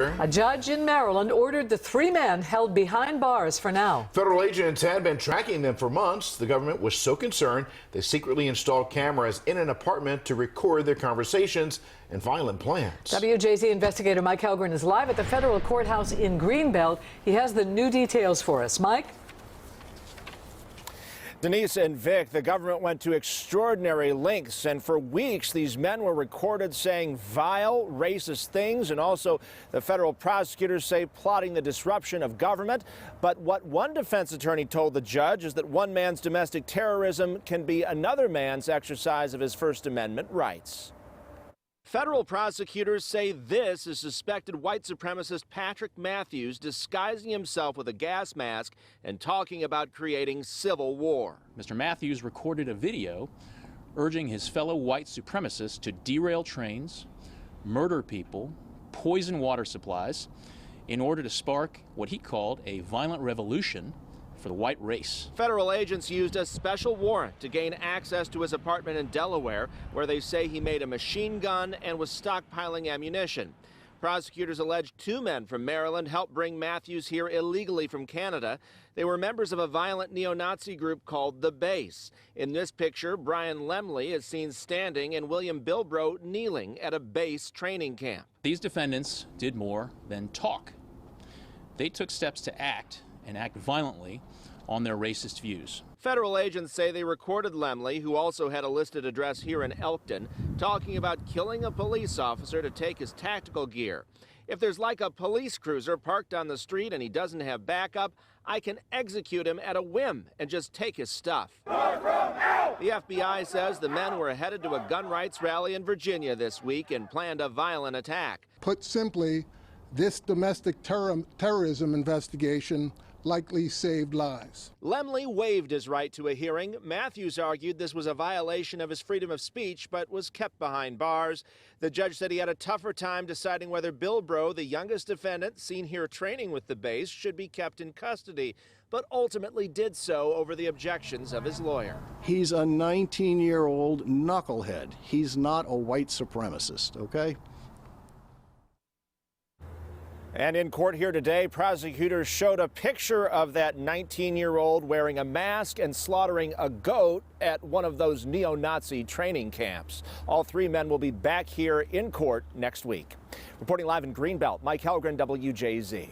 A judge in Maryland ordered the three men held behind bars for now. Federal agents had been tracking them for months. The government was so concerned they secretly installed cameras in an apartment to record their conversations and violent plans. WJZ investigator Mike Helgren is live at the federal courthouse in Greenbelt. He has the new details for us. Mike? Denise and Vic, the government went to extraordinary lengths, and for weeks these men were recorded saying vile, racist things, and also the federal prosecutors say plotting the disruption of government. But what one defense attorney told the judge is that one man's domestic terrorism can be another man's exercise of his First Amendment rights. Federal prosecutors say this is suspected white supremacist Patrick Matthews disguising himself with a gas mask and talking about creating civil war. Mr. Matthews recorded a video urging his fellow white supremacists to derail trains, murder people, poison water supplies, in order to spark what he called a violent revolution for the white race. Federal agents used a special warrant to gain access to his apartment in Delaware, where they say he made a machine gun and was stockpiling ammunition. Prosecutors allege two men from Maryland helped bring Matthews here illegally from Canada. They were members of a violent neo-Nazi group called The Base. In this picture, Brian Lemley is seen standing and William Bilbrough kneeling at a base training camp. These defendants did more than talk. They took steps to act and act violently on their racist views. Federal agents say they recorded Lemley, who also had a listed address here in Elkton, talking about killing a police officer to take his tactical gear. If there's like a police cruiser parked on the street and he doesn't have backup, I can execute him at a whim and just take his stuff. The FBI says the men were headed to a gun rights rally in Virginia this week and planned a violent attack. Put simply, this domestic terrorism investigation likely saved lives. Lemley waived his right to a hearing. Matthews argued this was a violation of his freedom of speech, but was kept behind bars. The judge said he had a tougher time deciding whether Bilbrough, the youngest defendant seen here training with the base, should be kept in custody, but ultimately did so over the objections of his lawyer. He's a 19-year-old knucklehead. He's not a white supremacist, okay? And in court here today, prosecutors showed a picture of that 19-year-old wearing a mask and slaughtering a goat at one of those neo-Nazi training camps. All three men will be back here in court next week. Reporting live in Greenbelt, Mike Helgren, WJZ.